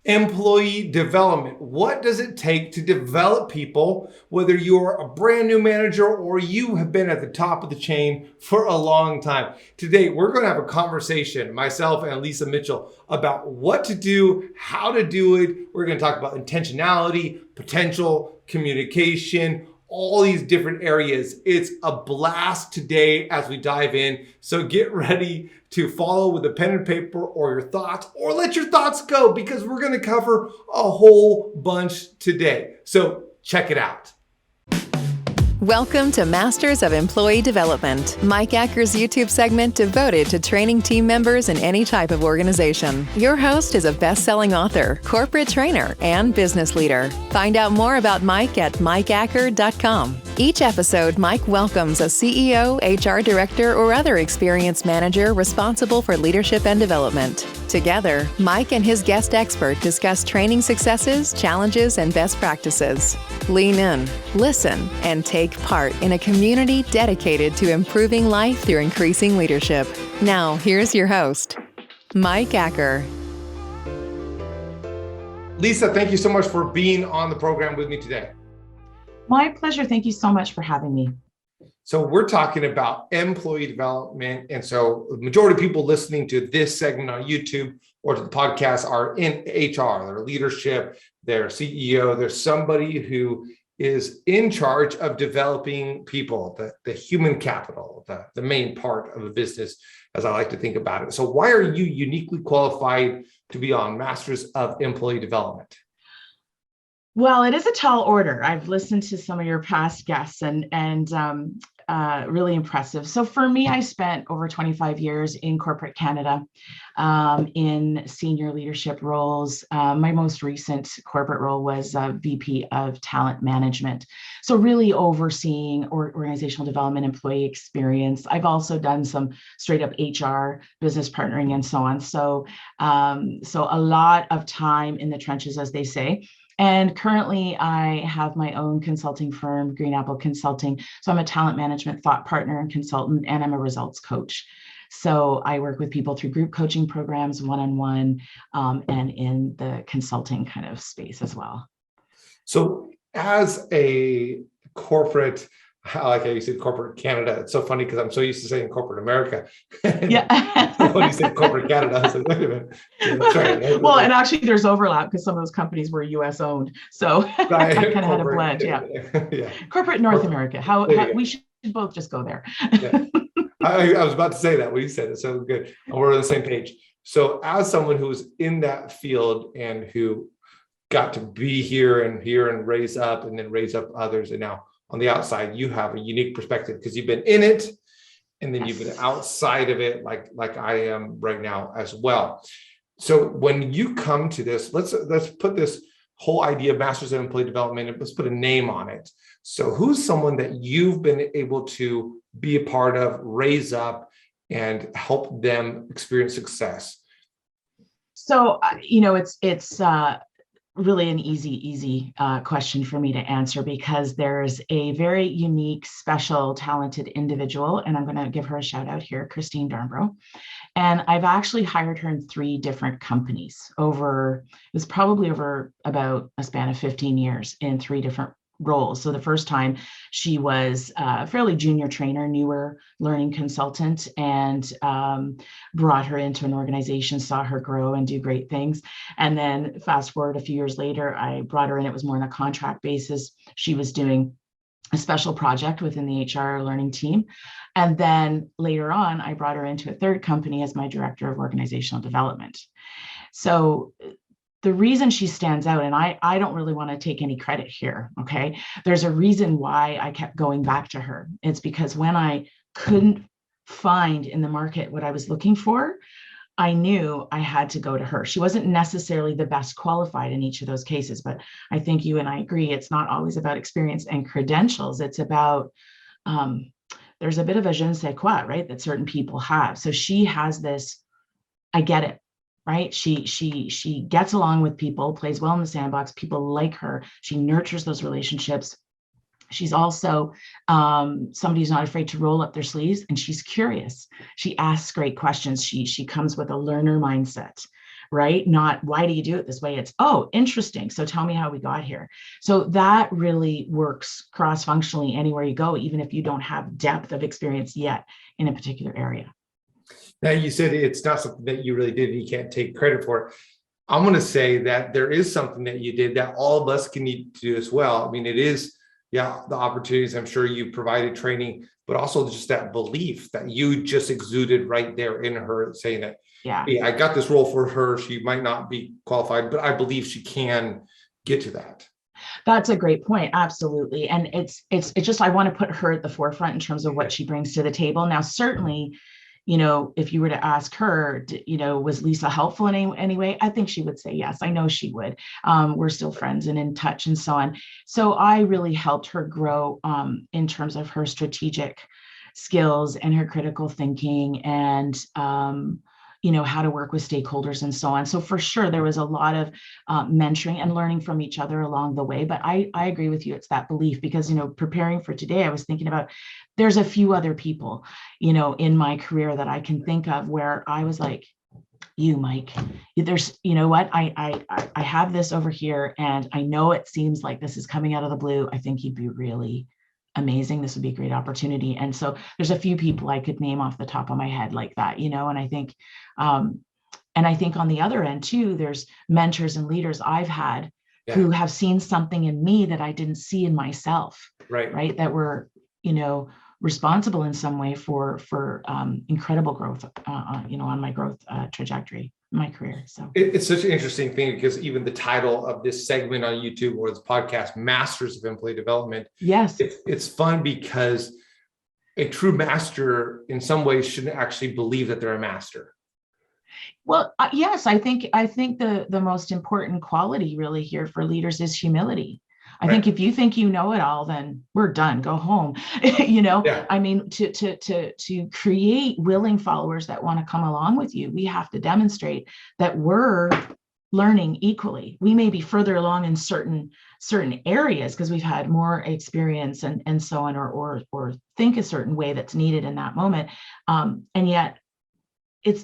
Employee development. What does it take to develop people, whether you're a brand new manager or you have been at the top of the chain for a long time? Today, we're going to have a conversation, myself and Lisa Mitchell, about what to do, how to do it. We're going to talk about intentionality, potential, communication, all these different areas. It's a blast today as we dive in. So get ready to follow with a pen and paper or your thoughts, or let your thoughts go, because we're going to cover a whole bunch today. So check it out. Welcome to Masters of Employee Development, Mike Acker's YouTube segment devoted to training team members in any type of organization. Your host is a best-selling author, corporate trainer, and business leader. Find out more about Mike at mikeacker.com. Each episode, Mike welcomes a CEO, HR director, or other experienced manager responsible for leadership and development. Together, Mike and his guest expert discuss training successes, challenges, and best practices. Lean in, listen, and take part in a community dedicated to improving life through increasing leadership. Now, here's your host, Mike Acker. Lisa, thank you so much for being on the program with me today. My pleasure. Thank you so much for having me. So we're talking about employee development. And so the majority of people listening to this segment on YouTube or to the podcast are in HR, their leadership, their CEO, there's somebody who is in charge of developing people, the human capital, the main part of a business, as I like to think about it. So why are you uniquely qualified to be on Masters of Employee Development? Well, it is a tall order. I've listened to some of your past guests and really impressive. So for me, I spent over 25 years in corporate Canada in senior leadership roles. My most recent corporate role was VP of Talent Management. So really overseeing organizational development, employee experience. I've also done some straight up HR, business partnering, and so on. So a lot of time in the trenches, as they say. And currently, I have my own consulting firm, Green Apple Consulting. So I'm a talent management thought partner and consultant, and I'm a results coach. So I work with people through group coaching programs, one-on-one, and in the consulting kind of space as well. So as a corporate, I like how you said corporate Canada. It's so funny because I'm so used to saying corporate America. Yeah. When you said corporate Canada, I was like, wait a minute. That's right. Well, and actually there's overlap because some of those companies were US owned. So Right. I kind of had a blend. Yeah. Yeah. Corporate North America. How we should both just go there. Yeah. I was about to say that when you said it. So good. We're on the same page. So as someone who's in that field and who got to be here and raise up and then raise up others, and now on the outside, you have a unique perspective because you've been in it and then you've been outside of it like I am right now as well. So when you come to this, let's put this whole idea of Masters of Employee Development and let's put a name on it. So who's someone that you've been able to be a part of, raise up, and help them experience success? So, it's really an easy question for me to answer because there's a very unique, special, talented individual, and I'm going to give her a shout out here, Christine Darnborough. And I've actually hired her in 3 different companies it was probably over about a span of 15 years in 3 different roles. So the first time she was a fairly junior trainer, newer learning consultant, and brought her into an organization, saw her grow and do great things. And then fast forward a few years later, I brought her in. It was more on a contract basis. She was doing a special project within the HR learning team. And then later on, I brought her into a 3rd company as my director of organizational development. So the reason she stands out, and I don't really want to take any credit here, okay? There's a reason why I kept going back to her. It's because when I couldn't find in the market what I was looking for, I knew I had to go to her. She wasn't necessarily the best qualified in each of those cases, but I think you and I agree, it's not always about experience and credentials. It's about, there's a bit of a je ne sais quoi, right, that certain people have. So she has this, I get it. Right? She gets along with people, plays well in the sandbox. People like her. She nurtures those relationships. She's also somebody who's not afraid to roll up their sleeves, and she's curious. She asks great questions. She comes with a learner mindset, right? Not why do you do it this way? It's, oh, interesting. So tell me how we got here. So that really works cross-functionally anywhere you go, even if you don't have depth of experience yet in a particular area. Now, you said it's not something that you really did, and you can't take credit for it. I'm going to say that there is something that you did that all of us can need to do as well. I mean, it is, yeah, the opportunities. I'm sure you provided training, but also just that belief that you just exuded right there in her, saying that, Yeah. hey, I got this role for her. She might not be qualified, but I believe she can get to that. That's a great point. Absolutely. And it's just, I want to put her at the forefront in terms of what she brings to the table. Now, certainly, if you were to ask her, was Lisa helpful in any way? I think she would say yes. I know she would. We're still friends and in touch and so on. So I really helped her grow in terms of her strategic skills and her critical thinking and, how to work with stakeholders and so on. So for sure, there was a lot of mentoring and learning from each other along the way. But I agree with you. It's that belief because, preparing for today, I was thinking about there's a few other people, in my career that I can think of where I was like, you, Mike, there's, what, I have this over here and I know it seems like this is coming out of the blue. I think you'd be really amazing. This would be a great opportunity. And so there's a few people I could name off the top of my head like that, and I think, on the other end too, there's mentors and leaders I've had who have seen something in me that I didn't see in myself, right? That were, responsible in some way for incredible growth, on my growth trajectory, my career. So it's such an interesting thing because even the title of this segment on YouTube or this podcast, Masters of Employee Development. Yes. It's fun because a true master in some ways shouldn't actually believe that they're a master. Well, yes, I think the most important quality really here for leaders is humility. I think if you think you know it all, then we're done. Go home. I mean, to create willing followers that want to come along with you, we have to demonstrate that we're learning equally. We may be further along in certain areas because we've had more experience and so on, or think a certain way that's needed in that moment. And yet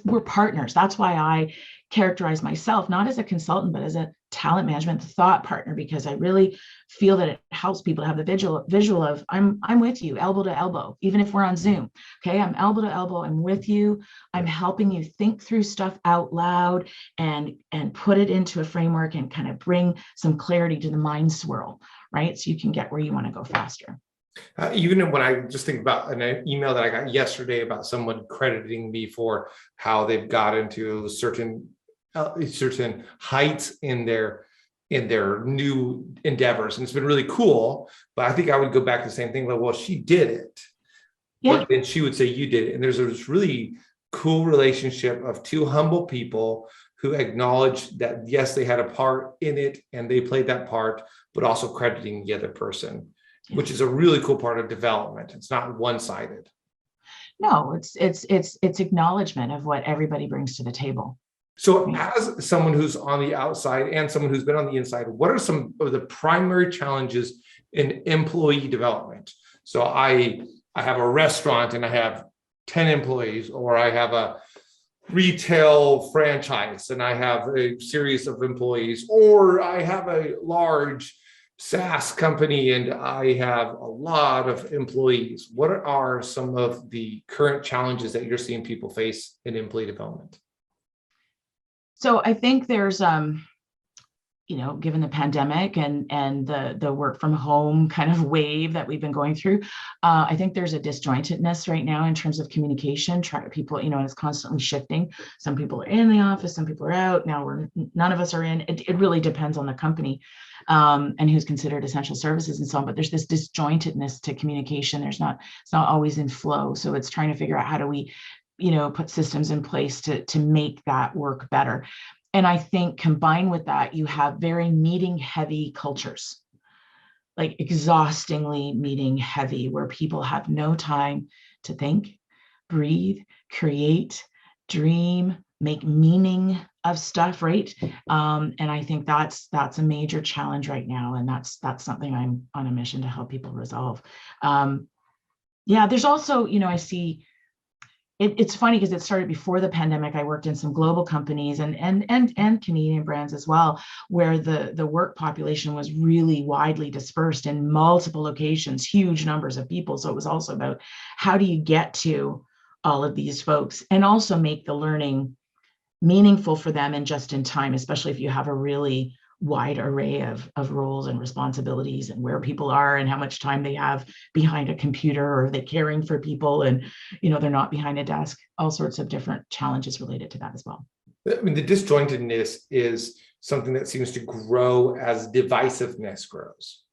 we're partners. That's why I characterize myself not as a consultant, but as a talent management thought partner, because I really feel that it helps people to have the visual of I'm with you, elbow to elbow, even if we're on Zoom. Okay, I'm elbow to elbow. I'm with you. I'm helping you think through stuff out loud and put it into a framework and kind of bring some clarity to the mind swirl, right? So you can get where you want to go faster. Even when I just think about an email that I got yesterday about someone crediting me for how they've got into certain heights in their new endeavors, and it's been really cool. But I think I would go back to the same thing, like, well, she did it, but then she would say you did it, and there's this really cool relationship of two humble people who acknowledge that yes, they had a part in it and they played that part, but also crediting the other person. Which is a really cool part of development. It's not one-sided. No, it's acknowledgement of what everybody brings to the table. So as someone who's on the outside and someone who's been on the inside, what are some of the primary challenges in employee development? So I have a restaurant and I have 10 employees, or I have a retail franchise and I have a series of employees, or I have a large SaaS company and I have a lot of employees. What are some of the current challenges that you're seeing people face in employee development? So I think there's, given the pandemic and the work from home kind of wave that we've been going through, I think there's a disjointedness right now in terms of communication. People, it's constantly shifting. Some people are in the office, some people are out. Now none of us are in. It really depends on the company and who's considered essential services and so on. But there's this disjointedness to communication. It's not always in flow. So it's trying to figure out how do we, put systems in place to make that work better. And I think combined with that, you have very meeting heavy cultures, like exhaustingly meeting heavy, where people have no time to think, breathe, create, dream, make meaning of stuff, right? And I think that's a major challenge right now. And that's something I'm on a mission to help people resolve. There's also, I see it's funny because it started before the pandemic. I worked in some global companies and Canadian brands as well, where the work population was really widely dispersed in multiple locations, huge numbers of people. So it was also about how do you get to all of these folks and also make the learning meaningful for them and just in time, especially if you have a really wide array of roles and responsibilities and where people are and how much time they have behind a computer, or are they caring for people and they're not behind a desk, all sorts of different challenges related to that as well. I mean, the disjointedness is something that seems to grow as divisiveness grows.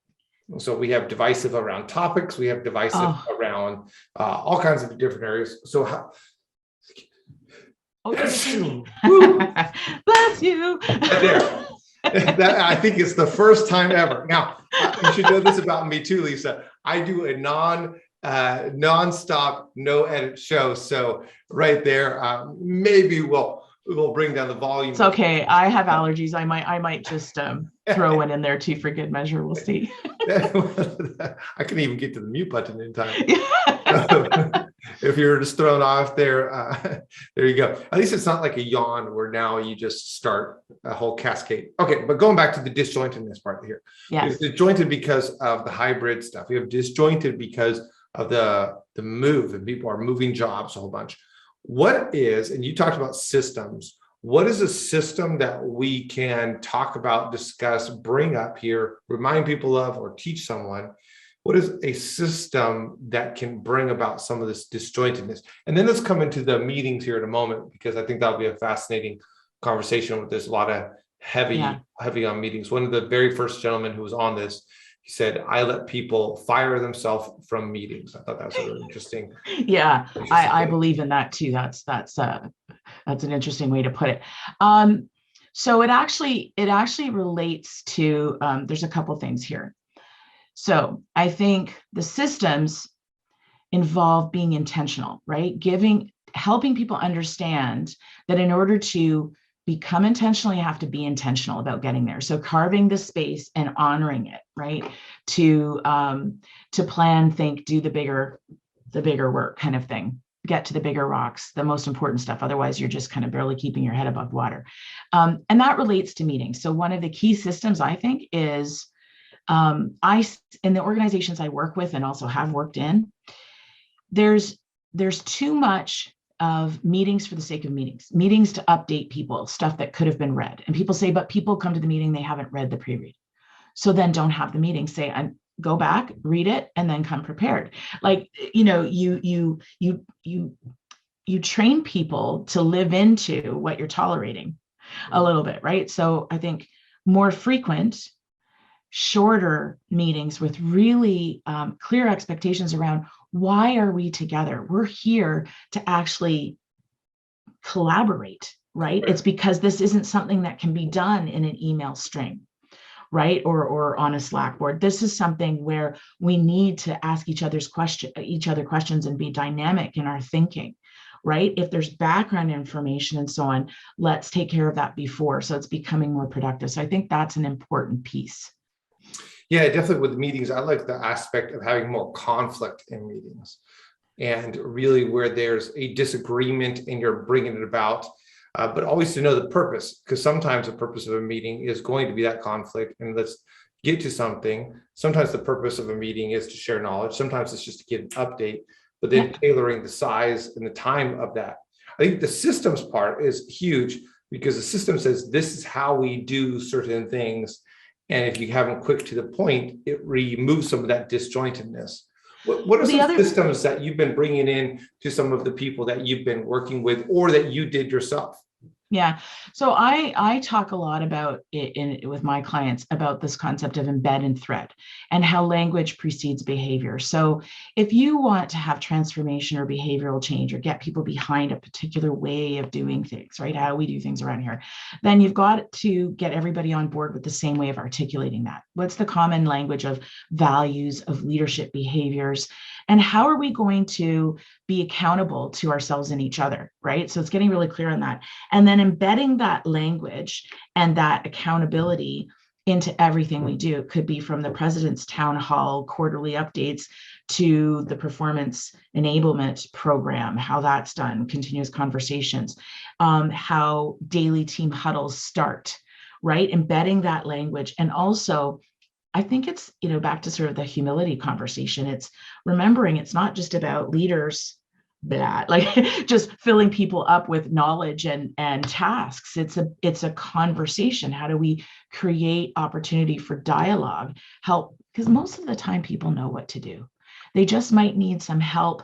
So we have divisive around topics, we have divisive around all kinds of different areas. So how bless you. There. That, I think it's the first time ever. Now, you should know this about me too, Lisa. I do a non-stop, no edit show. So right there, maybe we'll bring down the volume. It's okay. I have allergies. I might just throw one in there too for good measure. We'll see. I couldn't even get to the mute button in time. If you're just thrown off there, there you go. At least it's not like a yawn where now you just start a whole cascade. Okay, but going back to the disjointedness part here. Yes. It's disjointed because of the hybrid stuff. We have disjointed because of the move, and people are moving jobs a whole bunch. What is, and you talked about systems, what is a system that we can talk about, discuss, bring up here, remind people of, or teach someone? What is a system that can bring about some of this disjointedness? And then let's come into the meetings here in a moment, because I think that'll be a fascinating conversation with this. A lot of heavy on meetings. One of the very first gentlemen who was on this, he said, I let people fire themselves from meetings. I thought that was really interesting. Yeah, I believe in that too. That's an interesting way to put it. So it actually relates to, there's a couple things here. So I think the systems involve being intentional, right? Helping people understand that in order to become intentional, you have to be intentional about getting there. So carving the space and honoring it, right? To plan, think, do the bigger work kind of thing. Get to the bigger rocks, the most important stuff. Otherwise, you're just kind of barely keeping your head above water. And that relates to meetings. So one of the key systems, I think, is in the organizations I work with and also have worked in, there's too much of meetings for the sake of meetings to update people, stuff that could have been read. And people say, but people come to the meeting, they haven't read the pre-read. So then don't have the meeting. Say, go back, read it, and then come prepared. Like, you train people to live into what you're tolerating a little bit, right? So I think more frequent, shorter meetings with really clear expectations around why are we together? We're here to actually collaborate, right? It's because this isn't something that can be done in an email string, right? Or on a Slack board. This is something where we need to ask each other questions and be dynamic in our thinking, right? If there's background information and so on, let's take care of that before. So it's becoming more productive. So I think that's an important piece. Yeah, definitely with meetings, I like the aspect of having more conflict in meetings, and really where there's a disagreement and you're bringing it about, but always to know the purpose, because sometimes the purpose of a meeting is going to be that conflict and let's get to something. Sometimes the purpose of a meeting is to share knowledge. Sometimes it's just to get an update, but then tailoring the size and the time of that. I think the systems part is huge, because the system says this is how we do certain things. And if you have them quick to the point, it removes some of that disjointedness. What are some systems that you've been bringing in to some of the people that you've been working with, or that you did yourself? Yeah. So I talk a lot about it with my clients about this concept of embed and thread and how language precedes behavior. So if you want to have transformation or behavioral change or get people behind a particular way of doing things, right? How we do things around here, then you've got to get everybody on board with the same way of articulating that. What's the common language of values, of leadership behaviors, and how are we going to be accountable to ourselves and each other, right? So it's getting really clear on that. And then embedding that language and that accountability into everything we do. It could be from the president's town hall quarterly updates to the performance enablement program, how that's done, continuous conversations, how daily team huddles start, right? Embedding that language. And also, I think it's, back to sort of the humility conversation. It's remembering it's not just about leaders, like just filling people up with knowledge and tasks. It's a conversation. How do we create opportunity for dialogue, help? Because most of the time people know what to do. They just might need some help,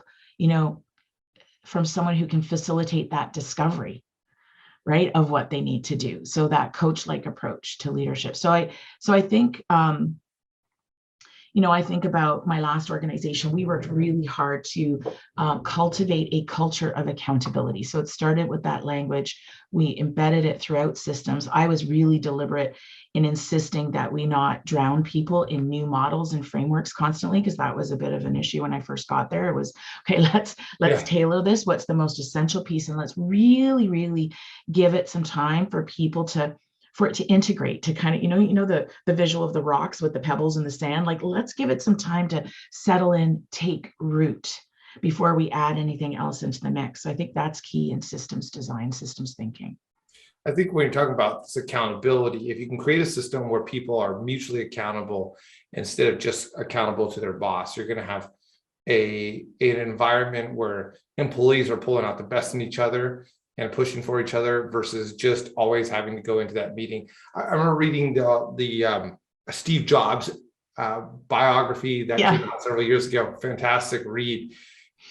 from someone who can facilitate that discovery, right, of what they need to do. So that coach-like approach to leadership. So I think, I think about my last organization. We worked really hard to cultivate a culture of accountability. So it started with that language. We embedded it throughout systems. I was really deliberate in insisting that we not drown people in new models and frameworks constantly, because that was a bit of an issue when I first got there. It was, okay, let's tailor this. What's the most essential piece? And let's really, really give it some time for people for it to integrate, to kind of, the visual of the rocks with the pebbles in the sand, like let's give it some time to settle in, take root before we add anything else into the mix. So I think that's key in systems design, systems thinking. I think when you're talking about this accountability, if you can create a system where people are mutually accountable instead of just accountable to their boss, you're going to have an environment where employees are pulling out the best in each other and pushing for each other versus just always having to go into that meeting. I remember reading the Steve Jobs biography that came out several years ago. Fantastic read.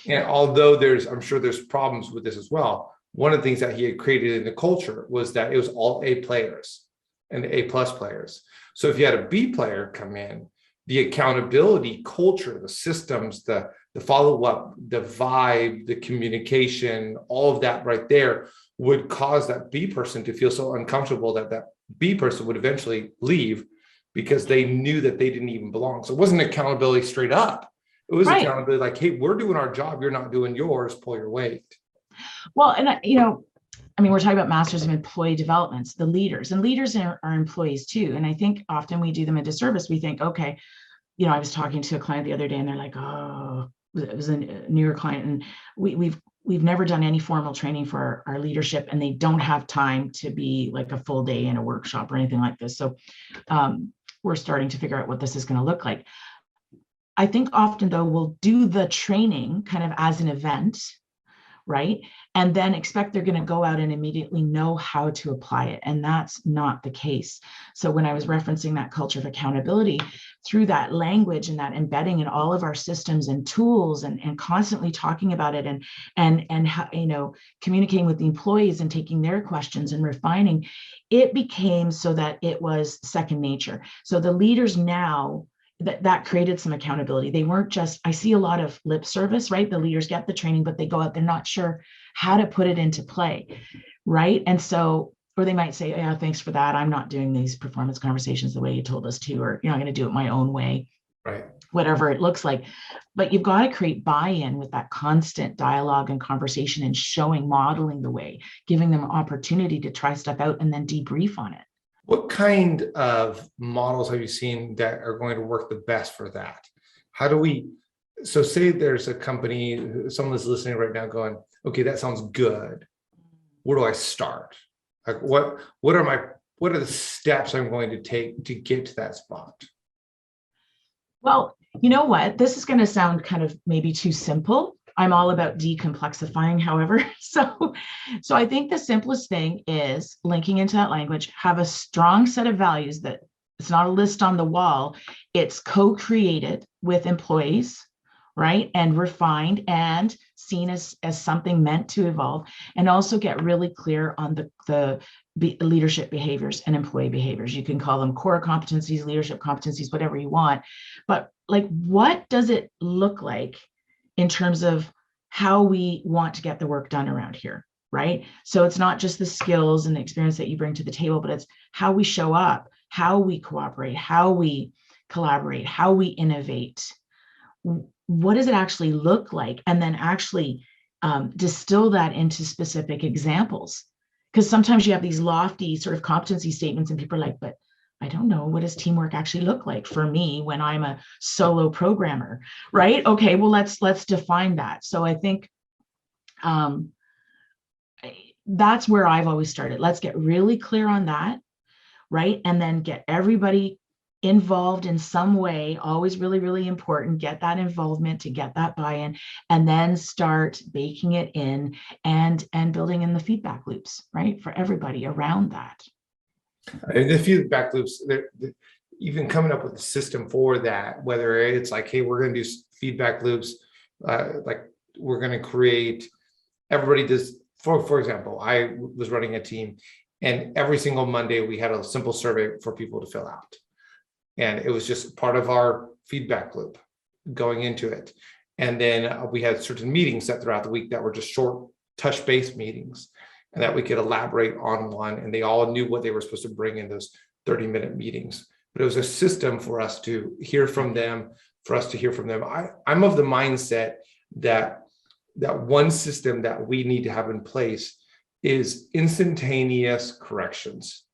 And although I'm sure there's problems with this as well, one of the things that he had created in the culture was that it was all A players and A+ players. So if you had a B player come in, the accountability culture, the systems, the follow-up, the vibe, the communication, all of that right there would cause that B person to feel so uncomfortable that that B person would eventually leave because they knew that they didn't even belong. So it wasn't accountability straight up. It was accountability like, hey, we're doing our job, you're not doing yours, pull your weight. Well, and we're talking about masters of employee developments, the leaders, and leaders are employees too. And I think often we do them a disservice. We think, okay, I was talking to a client the other day and they're like, oh, it was a newer client. And we've never done any formal training for our leadership, and they don't have time to be like a full day in a workshop or anything like this. So we're starting to figure out what this is going to look like. I think often though, we'll do the training kind of as an event, right? And then expect they're going to go out and immediately know how to apply it. And that's not the case. So when I was referencing that culture of accountability, through that language and that embedding in all of our systems and tools and constantly talking about it and how, communicating with the employees and taking their questions and refining, it became so that it was second nature. So the leaders now, that created some accountability. They weren't just, I see a lot of lip service, right? The leaders get the training, but they go out, they're not sure how to put it into play, right? And so, or they might say, yeah, thanks for that. I'm not doing these performance conversations the way you told us to, or, I'm going to do it my own way, right? Whatever it looks like. But you've got to create buy-in with that constant dialogue and conversation and showing, modeling the way, giving them an opportunity to try stuff out and then debrief on it. What kind of models have you seen that are going to work the best for that? How do we, so say there's a company, someone is listening right now going, okay, that sounds good. Where do I start? Like what are the steps I'm going to take to get to that spot? Well, you know what? This is going to sound kind of maybe too simple. I'm all about decomplexifying, however. So I think the simplest thing is linking into that language, have a strong set of values that it's not a list on the wall. It's co-created with employees, right? And refined and seen as something meant to evolve, and also get really clear on the leadership behaviors and employee behaviors. You can call them core competencies, leadership competencies, whatever you want. But like, what does it look like in terms of how we want to get the work done around here, right? So it's not just the skills and the experience that you bring to the table, but it's how we show up, how we cooperate, how we collaborate, how we innovate. What does it actually look like? And then actually distill that into specific examples. Because sometimes you have these lofty sort of competency statements and people are like, but I don't know, what does teamwork actually look like for me when I'm a solo programmer, right? Okay, well, let's define that. So I think that's where I've always started. Let's get really clear on that, right? And then get everybody involved in some way, always really, really important. Get that involvement to get that buy-in, and then start baking it in and building in the feedback loops, right? For everybody around that. And the feedback loops, even coming up with a system for that, whether it's like, hey, we're going to do feedback loops, like we're going to create, everybody does, for example, I was running a team, and every single Monday we had a simple survey for people to fill out. And it was just part of our feedback loop going into it. And then we had certain meetings set throughout the week that were just short touch-based meetings, and that we could elaborate on one, and they all knew what they were supposed to bring in those 30-minute meetings. But it was a system for us to hear from them, for us to hear from them. I'm of the mindset that one system that we need to have in place is instantaneous corrections,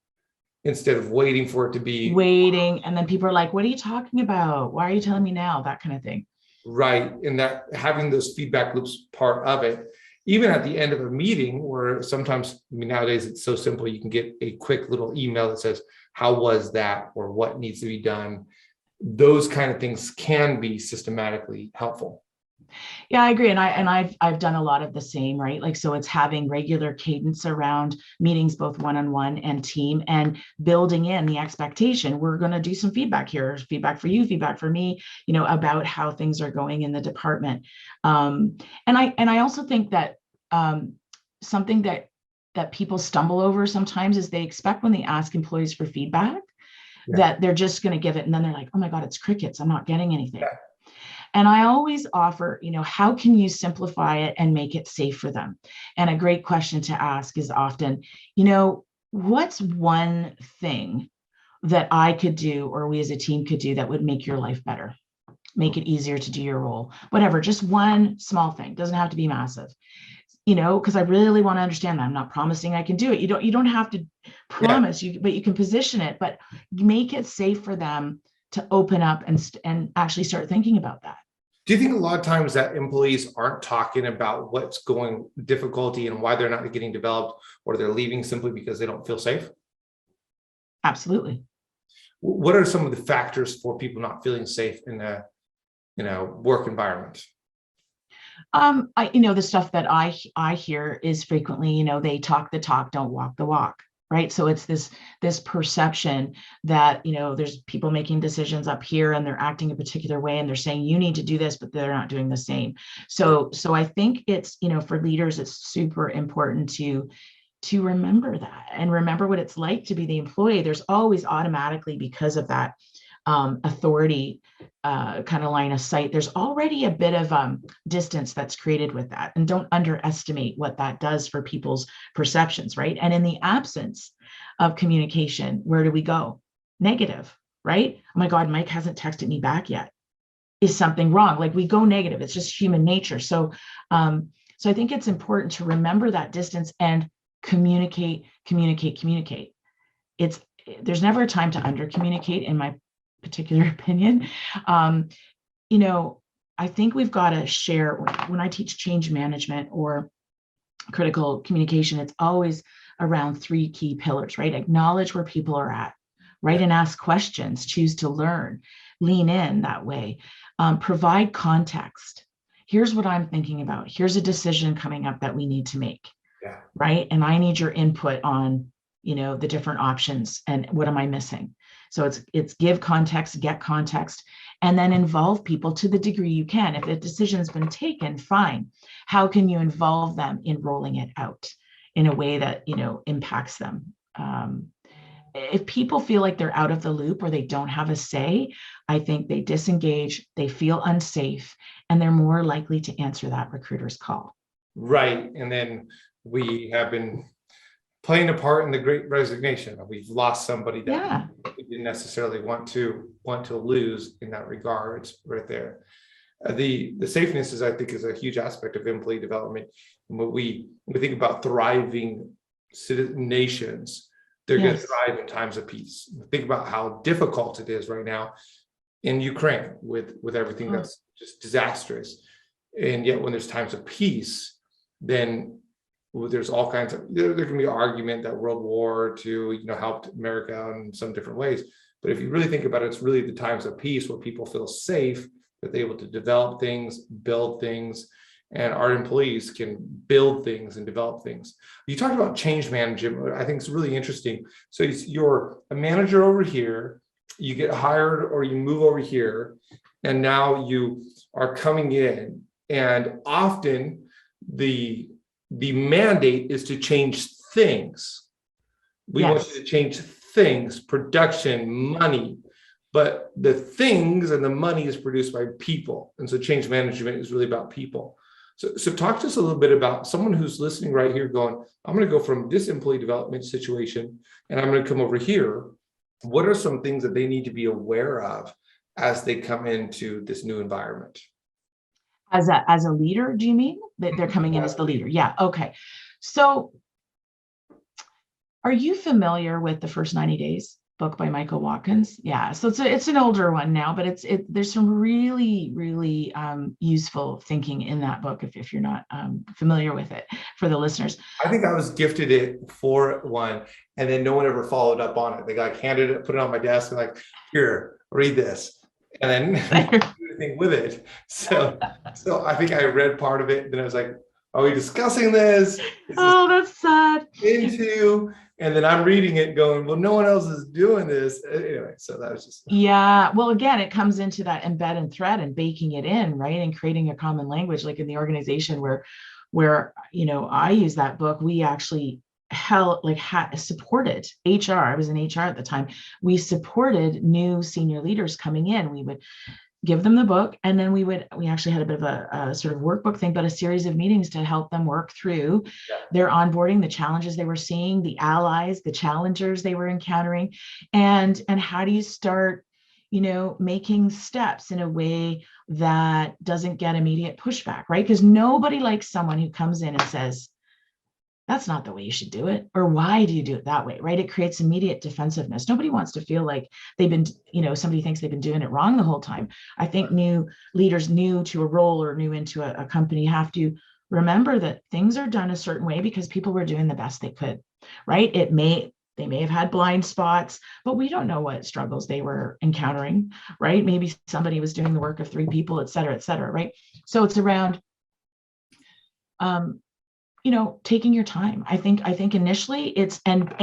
instead of waiting for it to be waiting. And then people are like, what are you talking about? Why are you telling me now? That kind of thing. right. And that having those feedback loops part of it, even at the end of a meeting, where sometimes, I mean, nowadays it's so simple, you can get a quick little email that says, how was that, or what needs to be done. Those kind of things can be systematically helpful. Yeah, I agree. And I've done a lot of the same, right? Like, so it's having regular cadence around meetings, both one-on-one and team, and building in the expectation. We're going to do some feedback here, feedback for you, feedback for me, about how things are going in the department. And I also think that something that people stumble over sometimes is they expect, when they ask employees for feedback, that they're just going to give it. And then they're like, oh my God, it's crickets. I'm not getting anything. Yeah. And I always offer, how can you simplify it and make it safe for them? And a great question to ask is often, what's one thing that I could do, or we as a team could do, that would make your life better, make it easier to do your role, whatever, just one small thing, doesn't have to be massive, because I really want to understand that. I'm not promising I can do it. You don't have to promise, but you can position it, but make it safe for them to open up and actually start thinking about that. Do you think a lot of times that employees aren't talking about what's going difficulty and why they're not getting developed, or they're leaving simply because they don't feel safe? Absolutely. What are some of the factors for people not feeling safe in a work environment? The stuff that I hear is frequently, they talk the talk, don't walk the walk. Right. So it's this perception that, there's people making decisions up here and they're acting a particular way and they're saying you need to do this, but they're not doing the same. So I think it's, for leaders, it's super important to remember that and remember what it's like to be the employee. There's always automatically, because of that authority kind of line of sight, there's already a bit of distance that's created with that. And don't underestimate what that does for people's perceptions, right? And in the absence of communication, where do we go? Negative, right? Oh my God, Mike hasn't texted me back yet. Is something wrong? Like, we go negative. It's just human nature. So I think it's important to remember that distance and communicate. There's never a time to under communicate, in my particular opinion. I think we've got to share. When I teach change management or critical communication, it's always around 3 key pillars, right? Acknowledge where people are at, right? And ask questions, choose to learn, lean in that way, provide context. Here's what I'm thinking about. Here's a decision coming up that we need to make, right? And I need your input on, the different options and what am I missing? So it's give context, get context, and then involve people to the degree you can. If a decision's been taken, fine. How can you involve them in rolling it out in a way that, impacts them? If people feel like they're out of the loop or they don't have a say, I think they disengage, they feel unsafe, and they're more likely to answer that recruiter's call. Right. And then we have been playing a part in the Great Resignation. We've lost somebody that we didn't necessarily want to lose in that regards right there. The safeness is, I think, is a huge aspect of employee development. And when we think about thriving nations, they're going to Yes. thrive in times of peace. Think about how difficult it is right now in Ukraine with everything that's just disastrous. And yet when there's times of peace, then there's all kinds of, there can be an argument that World War II, helped America in some different ways. But if you really think about it, it's really the times of peace where people feel safe, that they're able to develop things, build things, and our employees can build things and develop things. You talked about change management. I think it's really interesting. So you're a manager over here, you get hired or you move over here, and now you are coming in, and often the mandate is to change things. We want you to change things, production, money, but the things and the money is produced by people. And so change management is really about people. So talk to us a little bit about someone who's listening right here going, I'm going to go from this employee development situation and I'm going to come over here. What are some things that they need to be aware of as they come into this new environment? As a leader, do you mean that they're coming in as the leader? Yeah. Okay. So are you familiar with the First 90 Days book by Michael Watkins? Yeah. So it's an older one now, but there's some really, really useful thinking in that book if you're not familiar with it, for the listeners. I think I was gifted it for one, and then no one ever followed up on it. They handed it, put it on my desk, and here, read this. And then do anything with it. So I think I read part of it, and then I was like, are we discussing this? Oh, that's sad. And then I'm reading it going, well, no one else is doing this. Anyway, so that was just. Yeah. Well, again, it comes into that embed and thread and baking it in, right? And creating a common language, like in the organization where I use that book, we actually supported HR. I was in HR at the time. We supported new senior leaders coming in. We would give them the book, and then we actually had a bit of a sort of workbook thing, but a series of meetings to help them work through their onboarding, the challenges they were seeing, the allies, the challengers they were encountering, and how do you start making steps in a way that doesn't get immediate pushback, right? Because nobody likes someone who comes in and says, that's not the way you should do it, or why do you do it that way, right? It creates immediate defensiveness. Nobody wants to feel like they've been, somebody thinks they've been doing it wrong the whole time. I think new leaders, new to a role or new into a company, have to remember that things are done a certain way because people were doing the best they could, right? They may have had blind spots, but we don't know what struggles they were encountering, right? Maybe somebody was doing the work of 3 people, et cetera, right? So it's around, taking your time. I think initially it's, and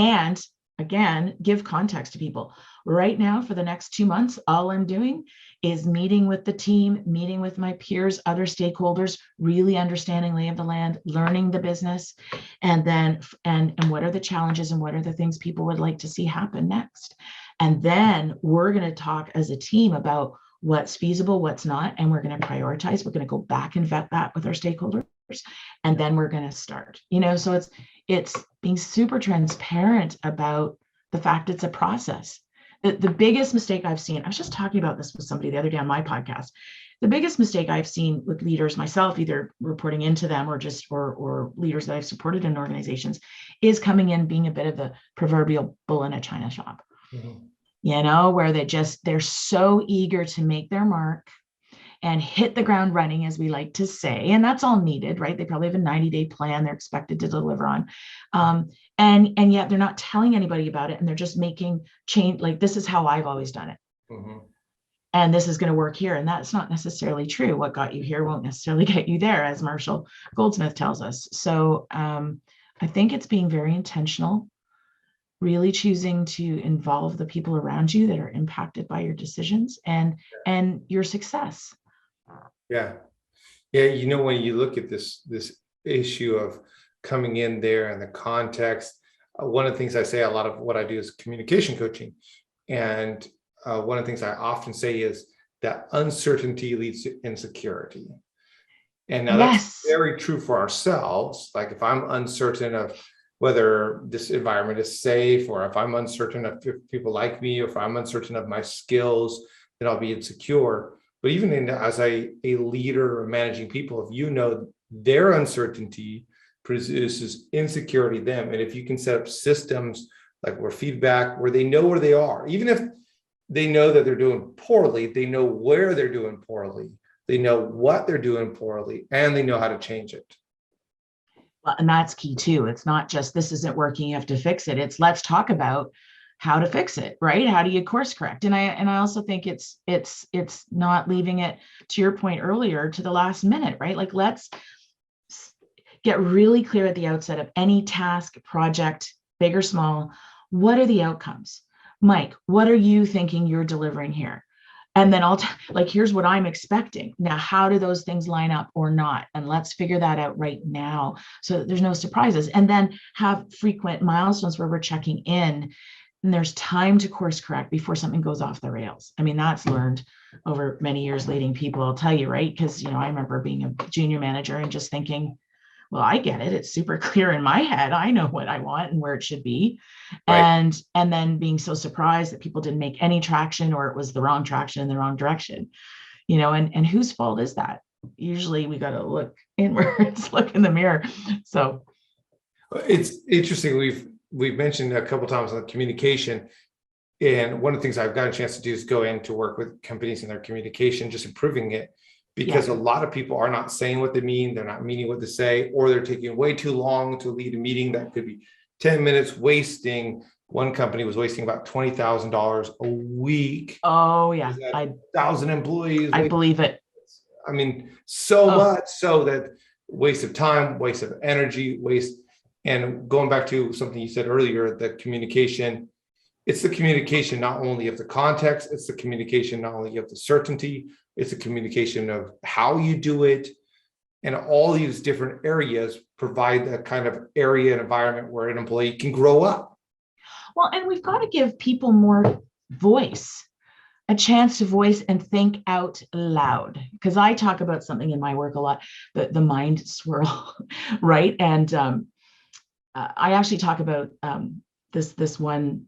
again, give context to people. Right now, for the next 2 months, all I'm doing is meeting with the team, meeting with my peers, other stakeholders, really understanding lay of the land, learning the business, and then, and what are the challenges and what are the things people would like to see happen next. And then we're going to talk as a team about what's feasible, what's not, and we're going to prioritize. We're going to go back and vet that with our stakeholders, and then we're going to start. So it's being super transparent about the fact it's a process. The biggest mistake I've seen, I was just talking about this with somebody the other day on my podcast. The biggest mistake I've seen with leaders myself, either reporting into them or leaders that I've supported in organizations, is coming in being a bit of the proverbial bull in a china shop. Mm-hmm. Where they're so eager to make their mark and hit the ground running, as we like to say. And that's all needed, right? They probably have a 90-day plan they're expected to deliver on. And yet they're not telling anybody about it. And they're just making change. Like, this is how I've always done it. Mm-hmm. And this is going to work here. And that's not necessarily true. What got you here won't necessarily get you there, as Marshall Goldsmith tells us. So I think it's being very intentional, really choosing to involve the people around you that are impacted by your decisions and your success. Yeah. When you look at this issue of coming in there and the context, one of the things I say, a lot of what I do is communication coaching. And one of the things I often say is that uncertainty leads to insecurity. And now that's very true for ourselves. Like, if I'm uncertain of whether this environment is safe, or if I'm uncertain if people like me, or if I'm uncertain of my skills, then I'll be insecure. But even as a leader or managing people, if their uncertainty produces insecurity in them, and if you can set up systems like where feedback, where they know where they are, even if they know that they're doing poorly, they know where they're doing poorly, they know what they're doing poorly, and they know how to change it. Well, and that's key too. It's not just this isn't working, you have to fix it. It's let's talk about how to fix it, right? How do you course correct? And I also think it's not leaving it, to your point earlier, to the last minute, right? Like let's get really clear at the outset of any task, project, big or small. What are the outcomes? Mike, what are you thinking you're delivering here? And then like, here's what I'm expecting. Now, how do those things line up or not? And let's figure that out right now so that there's no surprises. And then have frequent milestones where we're checking in and there's time to course correct before something goes off the rails. I mean, that's learned over many years leading people, I'll tell you, right? Because, I remember being a junior manager and just thinking, well, I get it. It's super clear in my head. I know what I want and where it should be. Right. And then being so surprised that people didn't make any traction, or it was the wrong traction in the wrong direction, and whose fault is that? Usually we got to look inwards, look in the mirror. So it's interesting. We've mentioned a couple of times on communication. And one of the things I've got a chance to do is go in to work with companies in their communication, just improving it. Because a lot of people are not saying what they mean, they're not meaning what they say, or they're taking way too long to lead a meeting that could be 10 minutes, wasting. One company was wasting about $20,000 a week. Oh, yeah. 1,000 employees. I believe it. I mean, so much so that waste of time, waste of energy, waste. And going back to something you said earlier, the communication, it's the communication not only of the context, it's the communication not only of the certainty, it's a communication of how you do it. And all these different areas provide a kind of area and environment where an employee can grow up. Well, and we've got to give people more voice, a chance to voice and think out loud. Because I talk about something in my work a lot, the mind swirl, right? And I actually talk about this one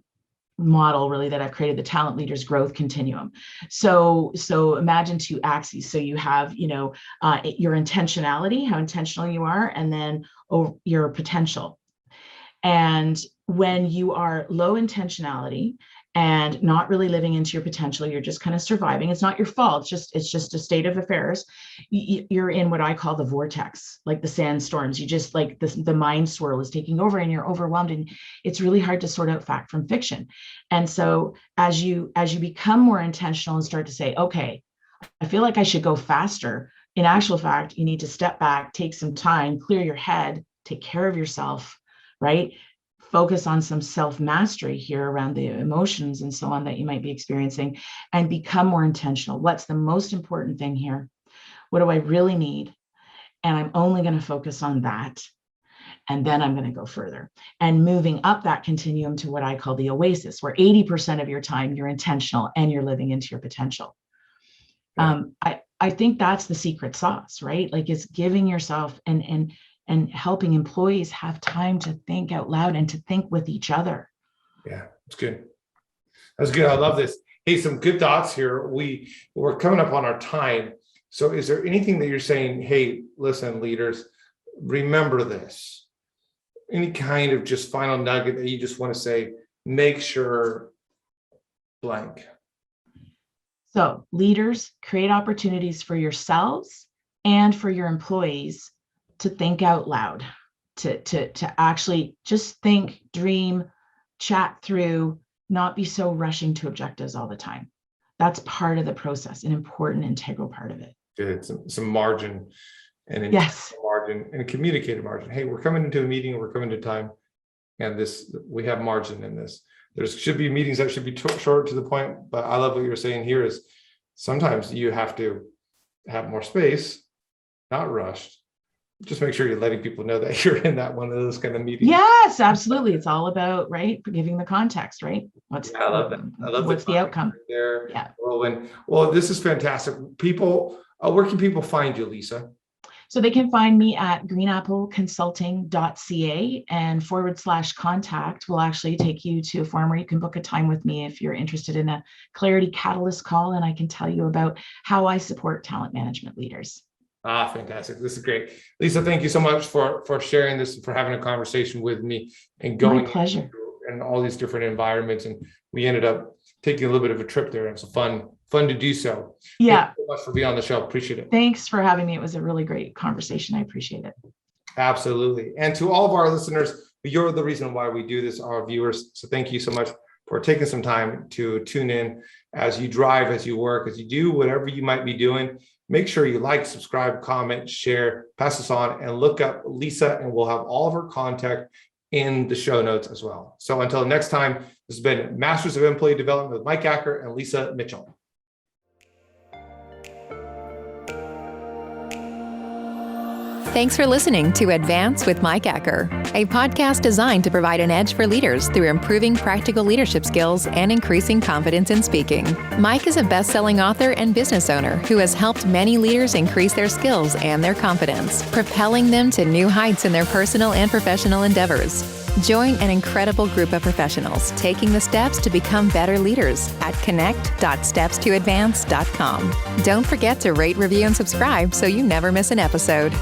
model really that I've created, the talent leaders growth continuum. So imagine two axes. So you have, your intentionality, how intentional you are, and then your potential. And when you are low intentionality and not really living into your potential, you're just kind of surviving. It's not your fault. It's just a state of affairs. You're in what I call the vortex, like the sandstorms. You just like the mind swirl is taking over and you're overwhelmed, and it's really hard to sort out fact from fiction. And so as you become more intentional and start to say, okay, I feel like I should go faster. In actual fact, you need to step back, take some time, clear your head, take care of yourself, right? Focus on some self-mastery here around the emotions and so on that you might be experiencing, and become more intentional. What's the most important thing here? What do I really need? And I'm only going to focus on that. And then I'm going to go further. And moving up that continuum to what I call the oasis, where 80% of your time you're intentional and you're living into your potential. Yeah. I think that's the secret sauce, right? Like it's giving yourself and helping employees have time to think out loud and to think with each other. Yeah, it's good. That's good. I love this. Hey, some good thoughts here. We're coming up on our time. So is there anything that you're saying, hey, listen, leaders, remember this? Any kind of just final nugget that you just want to say, make sure blank. So leaders, create opportunities for yourselves and for your employees to think out loud, to actually just think, dream, chat through, not be so rushing to objectives all the time. That's part of the process, an important, integral part of it. Good. Some margin and margin and communicated margin. Hey, we're coming into a meeting, we're coming to time, and we have margin in this. There should be meetings that should be short to the point, but I love what you're saying here is sometimes you have to have more space, not rushed. Just make sure you're letting people know that you're in that one of those kind of meetings. Yes, absolutely. It's all about, right, giving the context, right? I love that. I love what's the outcome there. Yeah. Well, this is fantastic. People, where can people find you, Lisa? So they can find me at greenappleconsulting.ca, and /contact will actually take you to a form where you can book a time with me if you're interested in a Clarity Catalyst call, and I can tell you about how I support talent management leaders. Fantastic. This is great. Lisa, thank you so much for sharing this, for having a conversation with me and going. My pleasure. and all these different environments. And we ended up taking a little bit of a trip there. It was fun to do so. Yeah. Thank you so much for being on the show. Appreciate it. Thanks for having me. It was a really great conversation. I appreciate it. Absolutely. And to all of our listeners, you're the reason why we do this, our viewers. So thank you so much for taking some time to tune in as you drive, as you work, as you do whatever you might be doing. Make sure you like, subscribe, comment, share, pass this on, and look up Lisa, and we'll have all of her contact in the show notes as well. So until next time, this has been Masters of Employee Development with Mike Acker and Lisa Mitchell. Thanks for listening to Advance with Mike Acker, a podcast designed to provide an edge for leaders through improving practical leadership skills and increasing confidence in speaking. Mike is a best-selling author and business owner who has helped many leaders increase their skills and their confidence, propelling them to new heights in their personal and professional endeavors. Join an incredible group of professionals taking the steps to become better leaders at connect.stepstoadvance.com. Don't forget to rate, review, and subscribe so you never miss an episode.